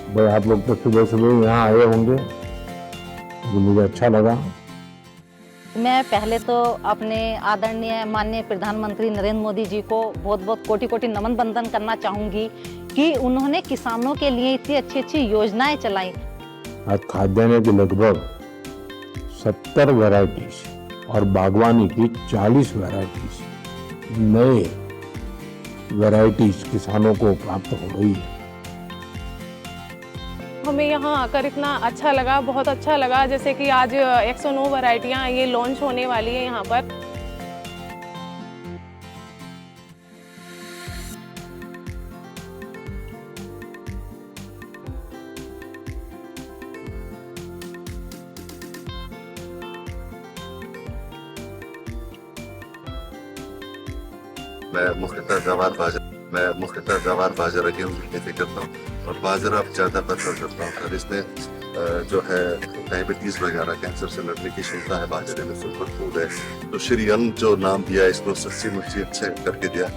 भाई आप लोग तो सुबह सुबह यहाँ आए होंगे, तो मुझे अच्छा लगा। मैं पहले तो अपने आदरणीय माननीय प्रधानमंत्री नरेंद्र मोदी जी को बहुत बहुत कोटि कोटि नमन बंदन करना चाहूँगी कि उन्होंने किसानों के लिए इतनी अच्छी अच्छी योजनाएं चलाई। आज खाद्यान्न की लगभग 70 वैरायटीज और बागवानी की 40 वैरायटीज, नए वैरायटीज किसानों को प्राप्त हो रही है। हमें यहाँ आकर इतना अच्छा लगा, बहुत अच्छा लगा। जैसे कि आज 109 वैरायटियाँ ये लॉन्च होने वाली है यहाँ पर। मैं मुख्यतः गवार बाजरा गेहूं की खेती करता हूँ और बाजरा ज़्यादा प्रेफर करता हूँ। और इसमें जो है डायबिटीज़ वगैरह, कैंसर से लड़ने की क्षमता है बाजरे में, सुपर फूड है। तो श्री अन्न जो नाम दिया है इसको सच्ची मुच्ची अच्छे करके दिया।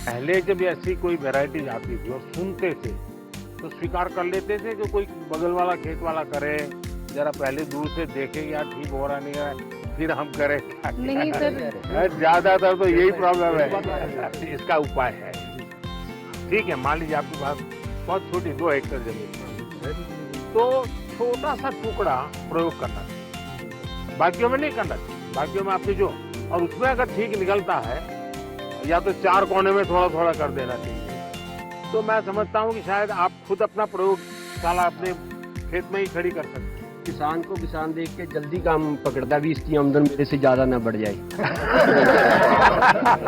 पहले जब ऐसी कोई वैरायटी आती थी और सुनते थे तो स्वीकार कर लेते थे कि कोई बगल वाला खेत वाला करे, जरा पहले दूर से देखे यार ठीक हो रहा नहीं है, फिर हम करें। नहीं सर, ज्यादातर तो यही प्रॉब्लम है। इसका उपाय है, ठीक है, मान लीजिए आपके पास बहुत छोटी 2 एकड़ जमीन है, तो छोटा सा टुकड़ा प्रयोग करना चाहिए, बाकियों में नहीं करना चाहिए। बाकियों में आपने जो, और उसमें अगर ठीक निकलता है या तो 4 कोने में थोड़ा थोड़ा कर देना चाहिए। तो मैं समझता हूँ कि शायद आप खुद अपना प्रयोगशाला अपने खेत में ही खड़ी कर सकते हैं। किसान को किसान देख के जल्दी काम पकड़ता भी, इसकी आमदन मेरे से ज्यादा ना बढ़ जाए।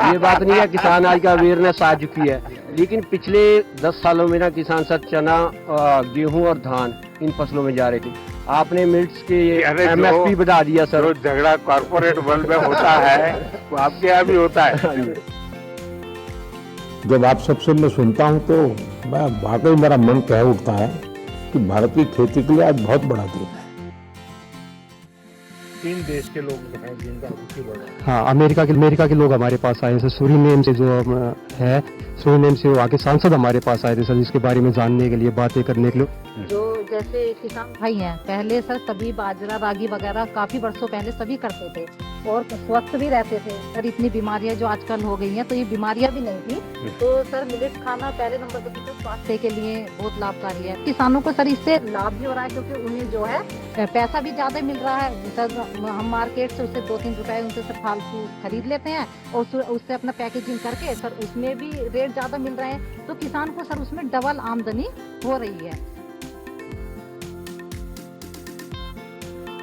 ये बात नहीं है, किसान आज का अवेयरनेस आ चुकी है, लेकिन पिछले 10 सालों में ना किसान सब चना, गेहूं और धान इन फसलों में जा रहे थे। आपने मिल्ट्स के MSP बढ़ा दिया सर। जो झगड़ा कॉर्पोरेट वर्ल्ड में होता है वो आपके यहाँ भी होता है। जब आप सबसे मैं सुनता हूँ तो मैं वाकई मेरा मन कह उठता है कि भारत की खेती के लिए आज बहुत बड़ा दिन है। 3 देश के लोग हैं जिनका रुचि बढ़ा है। हाँ, अमेरिका के लोग हमारे पास आए हैं। सूरीनेम से जो है, सूरीनेम से वहाँ के सांसद हमारे पास आए थे सर, इसके बारे में जानने के लिए, बातें करने के लिए। जो जैसे किसान भाई हैं, पहले सर सभी बाजरा रागी वगैरह काफी वर्षों पहले सभी करते थे और स्वस्थ भी रहते थे। सर इतनी बीमारियां जो आजकल हो गई हैं, तो ये बीमारियां भी नहीं थी। तो सर मिलेट खाना पहले नंबर पर तो स्वास्थ्य के लिए बहुत लाभकारी है। किसानों को सर इससे लाभ भी हो रहा है, क्योंकि उन्हें जो है पैसा भी ज्यादा मिल रहा है। सर हम मार्केट से उससे 2-3 रुपए उनसे सर फालतू खरीद लेते हैं और उससे अपना पैकेजिंग करके सर उसमें भी रेट ज्यादा मिल रहे हैं, तो किसान को सर उसमें डबल आमदनी हो रही है।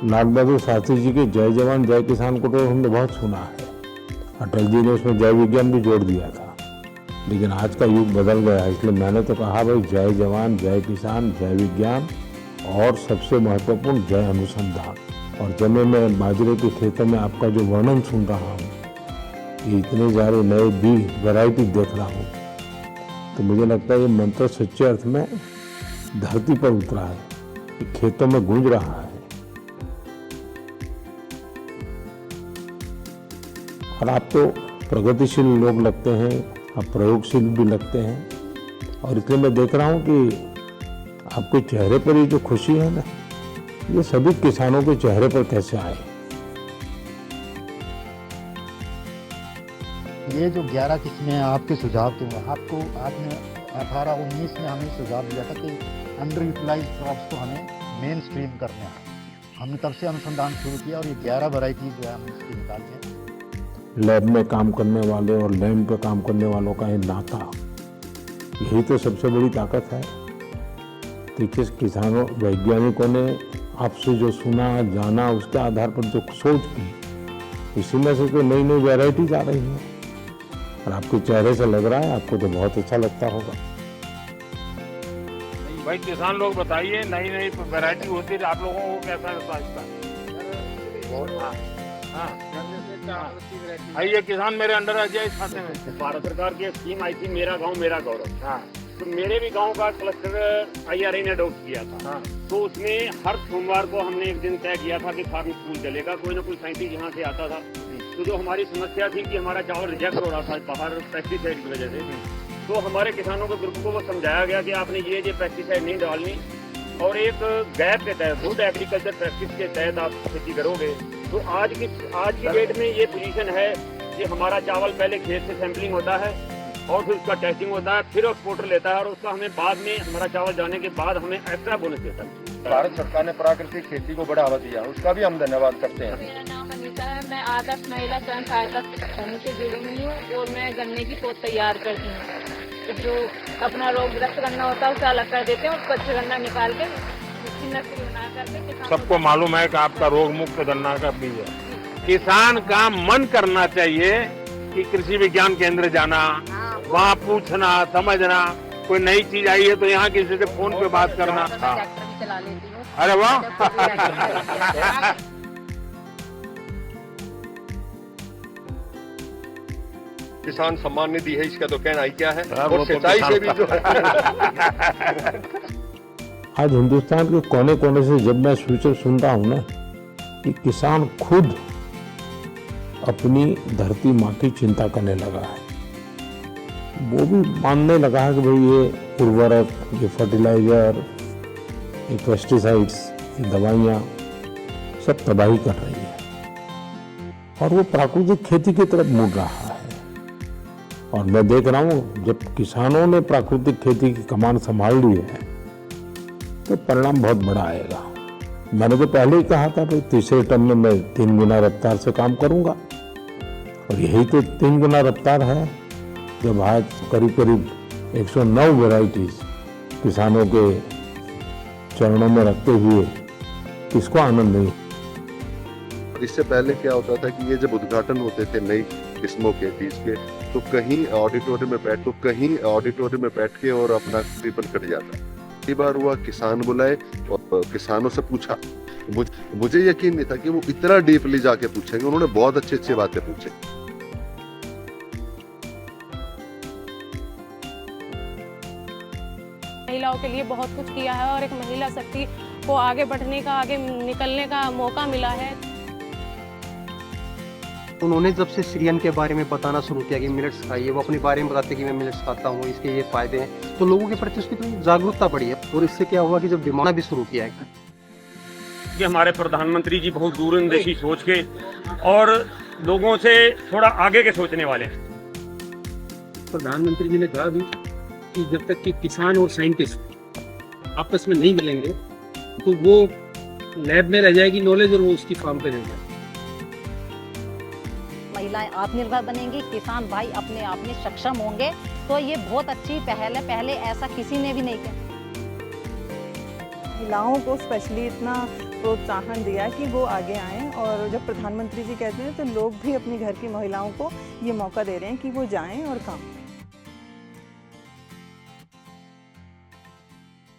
लाल बहादुर शास्त्री जी के जय जवान जय किसान को तो हमने बहुत सुना है। अटल जी ने उसमें जय विज्ञान भी जोड़ दिया था, लेकिन आज का युग बदल गया है, इसलिए मैंने तो कहा भाई जय जवान जय किसान जय विज्ञान और सबसे महत्वपूर्ण जय अनुसंधान। और जब मैं बाजरे के खेतों में आपका जो वर्णन सुन रहा हूँ, कि इतने सारे नए बीज वैरायटी देख रहा हूँ, तो मुझे लगता है ये मंत्र सच्चे अर्थ में धरती पर उतरा है, कि खेतों में गूंज रहा है। और आप तो प्रगतिशील लोग लगते हैं, आप प्रयोगशील भी लगते हैं, और इसलिए मैं देख रहा हूँ कि आपके चेहरे पर ये जो खुशी है ना, ये सभी किसानों के चेहरे पर कैसे आए। ये जो 11 किस्में आपके सुझाव थे, आपको आपने 18-19 में हमें सुझाव दिया था कि अंडर यूटिलाइज क्रॉप्स को हमें मेन स्ट्रीम करना है। हमने तब से अनुसंधान शुरू किया और ये 11 वैरायटीज जो है हमने इसकी निकाली है। लैब में काम करने वाले और लैंड पे काम करने वालों का ये नाता, यही तो सबसे बड़ी ताकत है। देखिए, किसानों वैज्ञानिकों ने आपसे जो सुना जाना, उसके आधार पर जो सोच की, इसी में से तो नई नई वैरायटीज आ रही हैं, और आपके चेहरे से लग रहा है आपको तो बहुत अच्छा लगता होगा। भाई किसान लोग बताइए, नई नई वैरायटी होती है, आप लोगों को कैसा लगता है? आइए किसान मेरे अंडर आ जाए इस खाते में। भारत सरकार की स्कीम आई थी, मेरा गांव मेरा गौरव। हाँ, तो मेरे भी गांव का क्लस्टर IRI ने अडॉप्ट किया था। हाँ, तो उसमें हर सोमवार को हमने एक दिन तय किया था कि फार्म स्कूल चलेगा। कोई ना कोई साइंटिस्ट यहाँ से आता था तो जो हमारी समस्या थी कि हमारा चावल रिजेक्ट हो रहा था बाहर पेस्टिसाइड की वजह से, तो हमारे किसानों के ग्रुप को वो समझाया गया कि आपने ये पेस्टिसाइड नहीं डालनी और एक गैप के तहत गुड एग्रीकल्चर प्रैक्टिस के तहत आप खेती करोगे। तो आज की डेट में ये पोजीशन है कि हमारा चावल पहले खेत से सैंपलिंग होता है और फिर उसका टेस्टिंग होता है, फिर एक्सपोर्टर लेता है और उसका हमें बाद में हमारा चावल जाने के बाद हमें एक्स्ट्रा बोनस देता है। भारत सरकार ने प्राकृतिक खेती को बढ़ावा दिया, उसका भी हम धन्यवाद करते हैं। मेरा नाम अनीता है, मैं आदर्श महिला स्वयं सहायता समूह से जुड़ी हुई हूँ और मैं गन्ने की पोत तैयार करती हूँ। जो अपना रोगग्रस्त गन्ना होता है उसे अलग कर देते हैं और स्वच्छ गन्ना निकाल के उसकी नकली बना करके सबको मालूम है कि आपका रोग मुक्त गन्ना का बीज है। किसान का मन करना चाहिए कि कृषि विज्ञान केंद्र जाना, वहाँ पूछना समझना, कोई नई चीज आई है तो यहाँ किसी से फोन पे बात करना। हाँ। चला लेती हूँ। अरे वाह। किसान सम्मान निधि है, इसका तो कहना ही क्या है। वो और तो सिंचाई से भी जो है आज हिंदुस्तान के कोने कोने से जब मैं फ्यूचर सुनता हूँ ना कि किसान खुद अपनी धरती माँ की चिंता करने लगा है, वो भी मानने लगा है कि भाई ये उर्वरक, ये फर्टिलाइजर, ये पेस्टिसाइड्स, ये दवाइयाँ सब तबाही कर रही है और वो प्राकृतिक खेती की तरफ मुड़ रहा है। और मैं देख रहा हूँ जब किसानों ने प्राकृतिक खेती की कमान संभाल ली है तो परिणाम बहुत बड़ा आएगा। मैंने तो पहले ही कहा था भाई तीसरे टर्म में मैं 3 गुना रफ्तार से काम करूंगा और यही तो 3 गुना रफ्तार है जब आज करीब करीब 109 वैरायटीज किसानों के चरणों में रखते हुए किसको आनंद नहीं। इससे पहले क्या होता था कि ये जब उद्घाटन होते थे नई किस्मों के बीज के, तो कहीं ऑडिटोरियम में बैठ के और अपना रिबन कट जाता। कई बार हुआ किसान बुलाए और किसानों से पूछा, मुझे यकीन नहीं था कि वो इतना डीपली जाके पूछेंगे। उन्होंने बहुत अच्छी बातें पूछी। महिलाओं के लिए बहुत कुछ किया है और एक महिला शक्ति को आगे बढ़ने का, आगे निकलने का मौका मिला है। उन्होंने जब से सीरियन के बारे में बताना शुरू किया कि मिलेट्स खाइए, वो अपने बारे में बताते कि मैं मिलेट्स खाता हूँ, इसके ये फायदे हैं, तो लोगों के प्रति उसकी थोड़ी जागरूकता बढ़ी है। और इससे क्या हुआ कि जब डिमांड भी शुरू किया है कि हमारे प्रधानमंत्री जी बहुत दूरंदेशी सोच के और लोगों से थोड़ा आगे के सोचने वाले हैं। प्रधानमंत्री जी ने कहा भी कि जब तक कि किसान और साइंटिस्ट आपस में नहीं मिलेंगे तो वो लैब में रह जाएगी नॉलेज और वो उसकी फार्म पे रह जाएगी। महिलाएं आत्मनिर्भर बनेंगी, किसान भाई अपने आप में सक्षम होंगे, तो ये बहुत अच्छी पहल है। पहले ऐसा किसी ने भी नहीं किया। महिलाओं को स्पेशली इतना प्रोत्साहन दिया कि वो आगे आएं और जब प्रधानमंत्री जी कहते हैं तो लोग भी अपनी घर की महिलाओं को ये मौका दे रहे हैं कि वो जाएं और काम करें।